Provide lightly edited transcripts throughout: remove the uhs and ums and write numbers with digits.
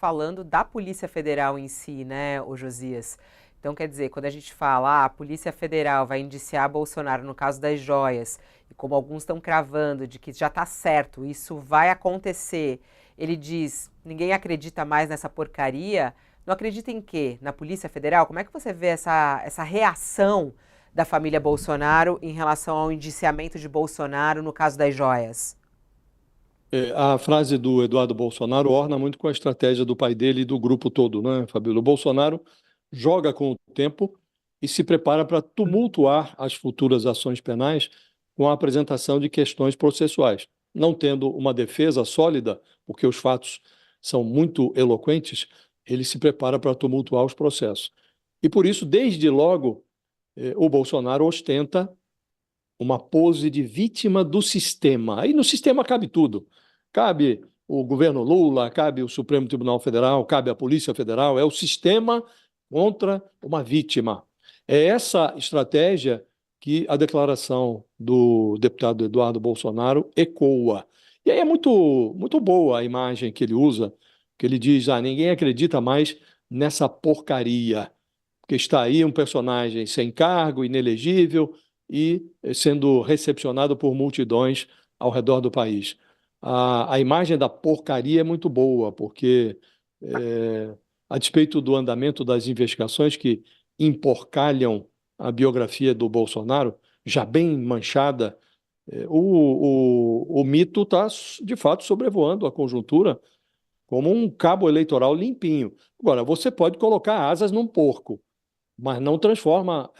falando da Polícia Federal em si, né, o Josias? Então, quer dizer, quando a gente fala, a Polícia Federal vai indiciar Bolsonaro no caso das joias, e como alguns estão cravando de que já está certo, isso vai acontecer, ele diz, ninguém acredita mais nessa porcaria, não acredita em quê? Na Polícia Federal? Como é que você vê essa reação da família Bolsonaro em relação ao indiciamento de Bolsonaro no caso das joias? A frase do Eduardo Bolsonaro orna muito com a estratégia do pai dele e do grupo todo, né, Fabíola? O Bolsonaro joga com o tempo e se prepara para tumultuar as futuras ações penais com a apresentação de questões processuais. Não tendo uma defesa sólida, porque os fatos são muito eloquentes, ele se prepara para tumultuar os processos. E por isso, desde logo, o Bolsonaro ostenta uma pose de vítima do sistema. Aí no sistema cabe tudo. Cabe o governo Lula, cabe o Supremo Tribunal Federal, cabe a Polícia Federal, é o sistema contra uma vítima. É essa estratégia que a declaração do deputado Eduardo Bolsonaro ecoa. E aí é muito boa a imagem que ele usa, que ele diz: ninguém acredita mais nessa porcaria, porque está aí um personagem sem cargo, inelegível, e sendo recepcionado por multidões ao redor do país. A imagem da porcaria é muito boa, porque, é, a despeito do andamento das investigações que emporcalham a biografia do Bolsonaro, já bem manchada, o mito está, de fato, sobrevoando a conjuntura como um cabo eleitoral limpinho. Agora, você pode colocar asas num porco, mas não transforma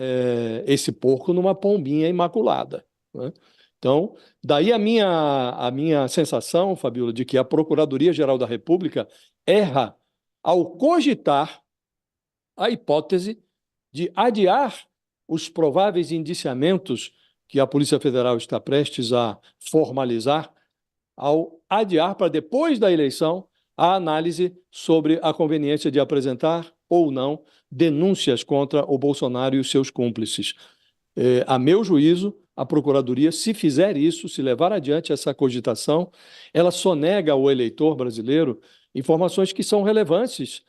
esse porco numa pombinha imaculada, né? Então, daí a minha sensação, Fabíola, de que a Procuradoria-Geral da República erra ao cogitar a hipótese de adiar os prováveis indiciamentos que a Polícia Federal está prestes a formalizar, ao adiar para depois da eleição a análise sobre a conveniência de apresentar ou não denúncias contra o Bolsonaro e os seus cúmplices. A meu juízo, a Procuradoria, se fizer isso, se levar adiante essa cogitação, ela sonega ao eleitor brasileiro informações que são relevantes,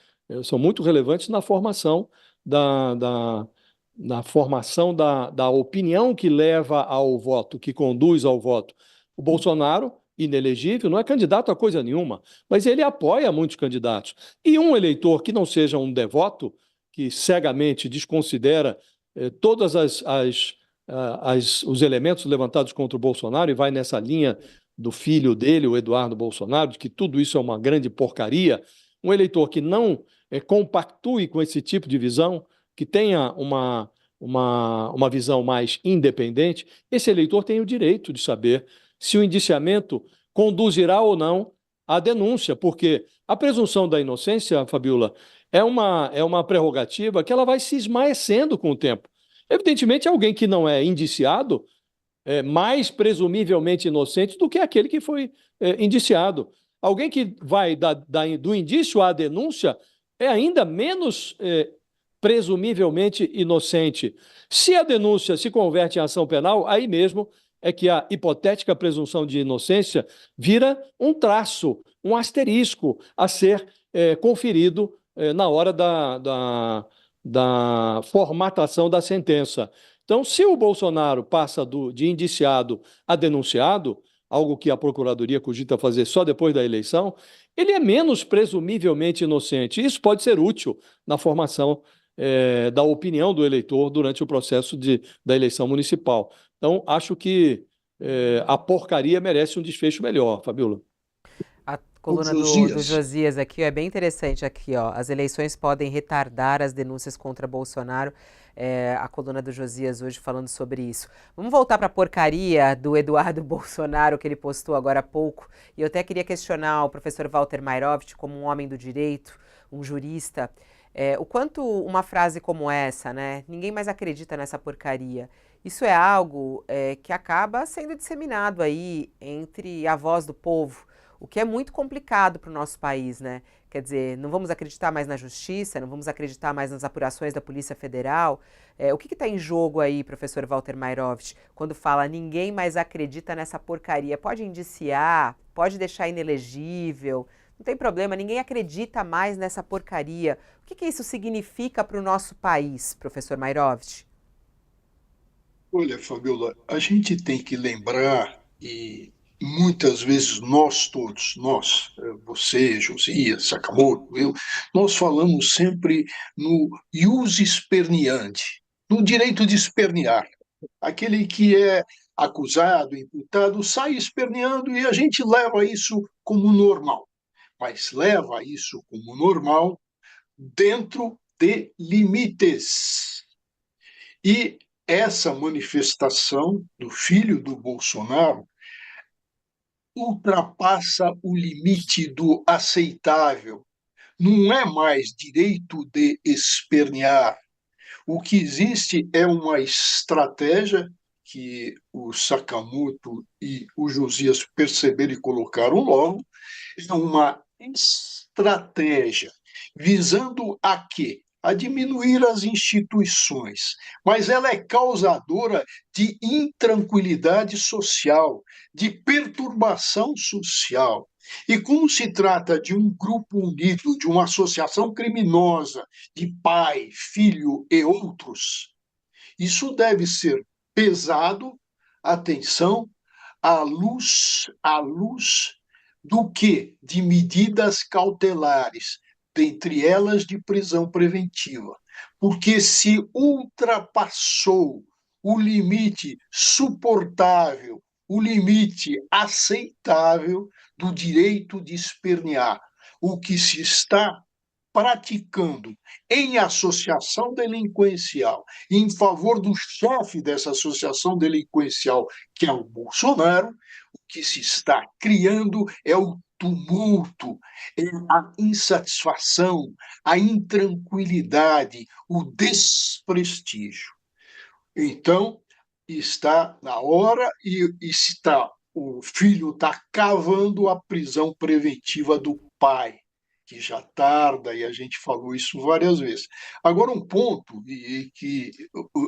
são muito relevantes na formação da, da, da opinião que leva ao voto, que conduz ao voto. O Bolsonaro, inelegível, não é candidato a coisa nenhuma, mas ele apoia muitos candidatos. E um eleitor que não seja um devoto, que cegamente desconsidera todas os elementos levantados contra o Bolsonaro e vai nessa linha do filho dele, o Eduardo Bolsonaro, de que tudo isso é uma grande porcaria, um eleitor que não compactue com esse tipo de visão, que tenha uma visão mais independente, esse eleitor tem o direito de saber se o indiciamento conduzirá ou não à denúncia, porque a presunção da inocência, Fabiola, é uma prerrogativa que ela vai se esmaecendo com o tempo. Evidentemente, alguém que não é indiciado é mais presumivelmente inocente do que aquele que foi indiciado. Alguém que vai do indício à denúncia é ainda menos presumivelmente inocente. Se a denúncia se converte em ação penal, aí mesmo é que a hipotética presunção de inocência vira um traço, um asterisco a ser conferido na hora da formatação da sentença. Então, se o Bolsonaro passa de indiciado a denunciado, algo que a Procuradoria cogita fazer só depois da eleição, ele é menos presumivelmente inocente. Isso pode ser útil na formação da opinião do eleitor durante o processo da eleição municipal. Então, acho que a porcaria merece um desfecho melhor, Fabiola. A Ô, coluna do Josias, Josias aqui ó, é bem interessante aqui, ó. As eleições podem retardar as denúncias contra Bolsonaro. A coluna do Josias hoje falando sobre isso. Vamos voltar para a porcaria do Eduardo Bolsonaro que ele postou agora há pouco. E eu até queria questionar o professor Walter Mairovich, como um homem do direito, um jurista, o quanto uma frase como essa, né? Ninguém mais acredita nessa porcaria. Isso é algo que acaba sendo disseminado aí entre a voz do povo. O que é muito complicado para o nosso país, né? Quer dizer, não vamos acreditar mais na justiça, não vamos acreditar mais nas apurações da Polícia Federal. O que está em jogo aí, professor Walter Mairovich, quando fala ninguém mais acredita nessa porcaria? Pode indiciar, pode deixar inelegível. não tem problema, ninguém acredita mais nessa porcaria. O que isso significa para o nosso país, professor Mairovich? Olha, Fabiola, a gente tem que lembrar, e muitas vezes nós todos, você, Josias, Sakamoto, eu, nós falamos sempre no ius esperniandi, no direito de espernear. Aquele que é acusado, imputado, sai esperneando e a gente leva isso como normal. Mas leva isso como normal dentro de limites. E essa manifestação do filho do Bolsonaro ultrapassa o limite do aceitável. Não é mais direito de espernear. O que existe é uma estratégia que o Sakamoto e o Josias perceberam e colocaram logo, é uma estratégia visando a quê? A diminuir as instituições, mas ela é causadora de intranquilidade social, de perturbação social. E como se trata de um grupo unido, de uma associação criminosa, de pai, filho e outros, isso deve ser pesado, atenção, à luz do que? De medidas cautelares, dentre elas de prisão preventiva. Porque se ultrapassou o limite suportável, o limite aceitável do direito de espernear, o que se está praticando em associação delinquencial em favor do chefe dessa associação delinquencial, que é o Bolsonaro, o que se está criando é o tumulto, é a insatisfação, a intranquilidade, o desprestígio. Então, está na hora o filho está cavando a prisão preventiva do pai, que já tarda, e a gente falou isso várias vezes. Agora, um ponto que,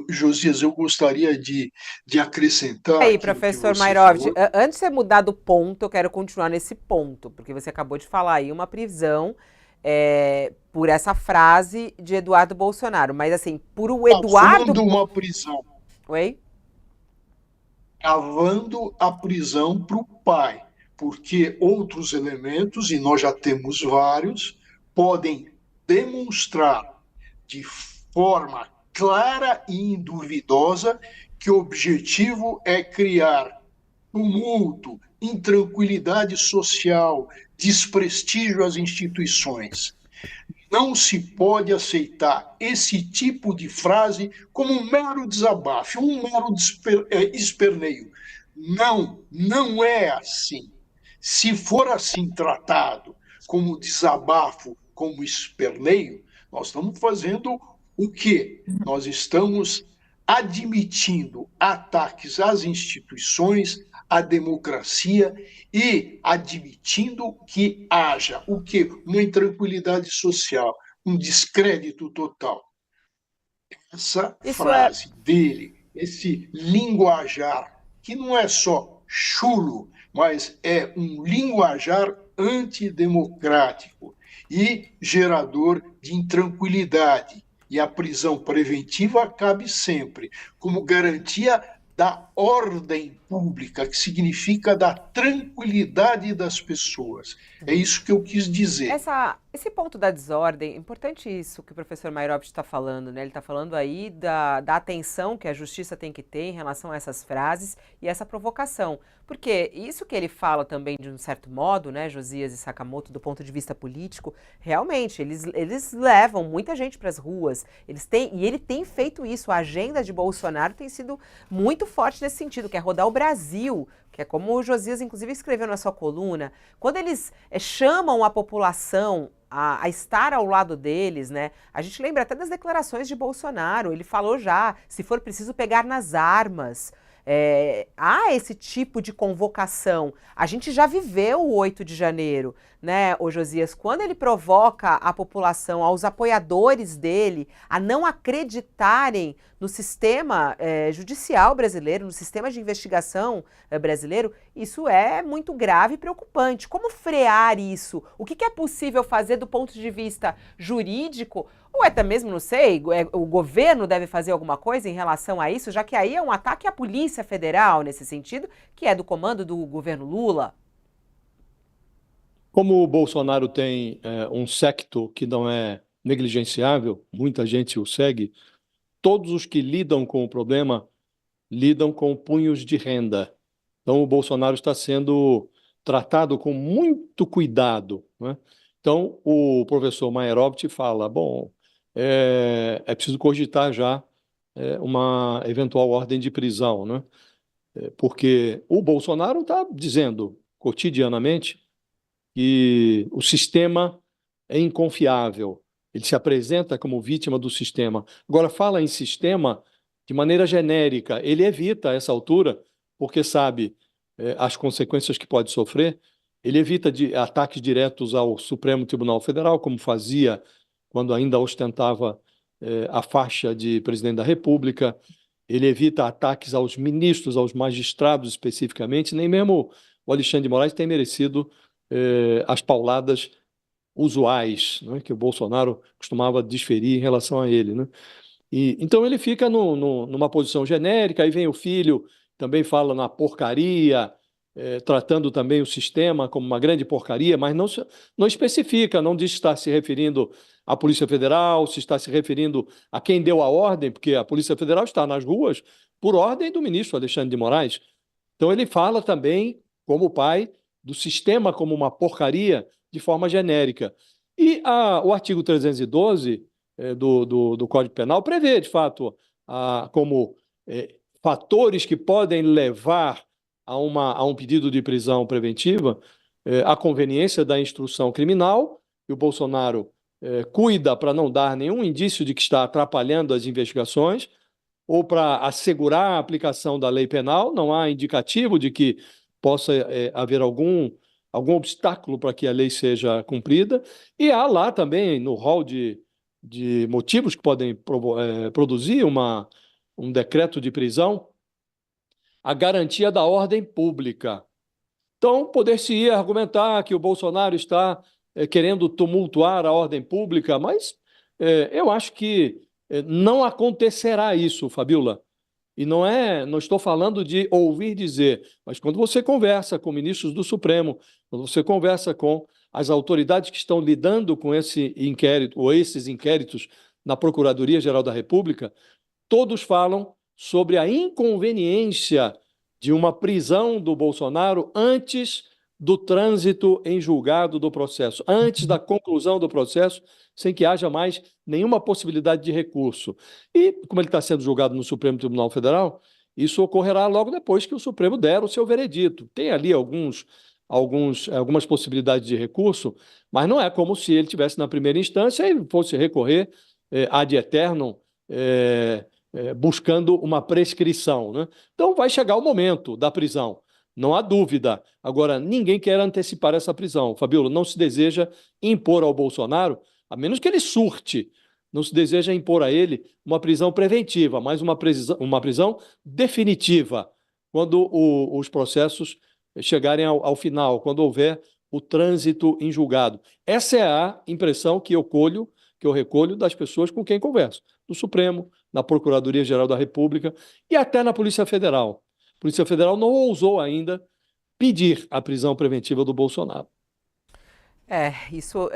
Josias, eu gostaria de acrescentar Aí, aquilo que professor você Mairovich, falou. antes de você mudar do ponto, eu quero continuar nesse ponto, porque você acabou de falar aí uma prisão por essa frase de Eduardo Bolsonaro, mas assim, por o Eduardo... Cavando uma prisão, Oi? cavando a prisão para o pai, porque outros elementos, e nós já temos vários, podem demonstrar de forma clara e induvidosa que o objetivo é criar tumulto, intranquilidade social, desprestígio às instituições. Não se pode aceitar esse tipo de frase como um mero desabafo, um mero esperneio. Não, não é assim. Se for assim tratado como desabafo, como esperneio, nós estamos fazendo o quê? Nós estamos admitindo ataques às instituições, à democracia e admitindo que haja o quê? Uma intranquilidade social, um descrédito total. Essa Isso é... frase dele, esse linguajar, que não é só chulo, mas é um linguajar antidemocrático e gerador de intranquilidade. E a prisão preventiva cabe sempre como garantia da ordem pública, que significa da tranquilidade das pessoas. É isso que eu quis dizer. Esse ponto da desordem, importante isso que o professor Mairovich está falando, né? Ele está falando aí da atenção que a justiça tem que ter em relação a essas frases e essa provocação. Porque isso que ele fala também, de um certo modo, né, Josias e Sakamoto, do ponto de vista político, realmente, eles levam muita gente para as ruas. E ele tem feito isso. A agenda de Bolsonaro tem sido muito forte nesse sentido, que é rodar o Brasil, que é como o Josias, inclusive, escreveu na sua coluna. Quando eles chamam a população a estar ao lado deles, né? A gente lembra até das declarações de Bolsonaro. Ele falou já, se for preciso pegar nas armas. Há esse tipo de convocação. A gente já viveu o 8 de janeiro. né, o Josias, quando ele provoca a população, aos apoiadores dele, a não acreditarem no sistema judicial brasileiro, no sistema de investigação brasileiro, isso é muito grave e preocupante. Como frear isso? O que é possível fazer do ponto de vista jurídico? Ou até mesmo, não sei, o governo deve fazer alguma coisa em relação a isso, já que aí é um ataque à Polícia Federal, nesse sentido, que é do comando do governo Lula. Como o Bolsonaro tem um séquito que não é negligenciável, muita gente o segue, todos os que lidam com o problema lidam com punhos de renda. Então, o Bolsonaro está sendo tratado com muito cuidado, né? Então, o professor Maierovitch fala, bom, é preciso cogitar já uma eventual ordem de prisão, né? Porque o Bolsonaro está dizendo cotidianamente que o sistema é inconfiável. Ele se apresenta como vítima do sistema. Agora, fala em sistema de maneira genérica. Ele evita, a essa altura, porque sabe as consequências que pode sofrer, ele evita ataques diretos ao Supremo Tribunal Federal, como fazia quando ainda ostentava a faixa de presidente da República. Ele evita ataques aos ministros, aos magistrados especificamente. Nem mesmo o Alexandre de Moraes tem merecido as pauladas usuais, né, que o Bolsonaro costumava desferir em relação a ele, né? Então ele fica numa posição genérica, aí vem o filho, também fala na porcaria, tratando também o sistema como uma grande porcaria, mas não especifica, não diz se está se referindo à Polícia Federal, se está se referindo a quem deu a ordem, porque a Polícia Federal está nas ruas por ordem do ministro Alexandre de Moraes. Então ele fala também, como pai, do sistema como uma porcaria de forma genérica. E o artigo 312 do Código Penal prevê, de fato, como fatores que podem levar a um pedido de prisão preventiva a conveniência da instrução criminal, e o Bolsonaro cuida para não dar nenhum indício de que está atrapalhando as investigações, ou para assegurar a aplicação da lei penal, não há indicativo de que possa haver algum obstáculo para que a lei seja cumprida, e há lá também, no rol de motivos que podem produzir um decreto de prisão, a garantia da ordem pública. Então, poder-se-ia argumentar que o Bolsonaro está querendo tumultuar a ordem pública, mas eu acho que não acontecerá isso, Fabiola. E não estou falando de ouvir dizer, mas quando você conversa com ministros do Supremo, quando você conversa com as autoridades que estão lidando com esse inquérito ou esses inquéritos na Procuradoria-Geral da República, todos falam sobre a inconveniência de uma prisão do Bolsonaro antes do trânsito em julgado do processo, antes da conclusão do processo, sem que haja mais nenhuma possibilidade de recurso. E, como ele está sendo julgado no Supremo Tribunal Federal, isso ocorrerá logo depois que o Supremo der o seu veredito. Tem ali algumas possibilidades de recurso, mas não é como se ele tivesse na primeira instância e fosse recorrer ad aeternum, buscando uma prescrição, né? Então vai chegar o momento da prisão, não há dúvida. Agora, ninguém quer antecipar essa prisão. Fabiola, não se deseja impor ao Bolsonaro, a menos que ele surte, não se deseja impor a ele uma prisão preventiva, mas uma prisão definitiva, quando os processos chegarem ao final, quando houver o trânsito em julgado. Essa é a impressão que eu recolho das pessoas com quem converso, no Supremo, na Procuradoria-Geral da República e até na Polícia Federal. A Polícia Federal não ousou ainda pedir a prisão preventiva do Bolsonaro. Isso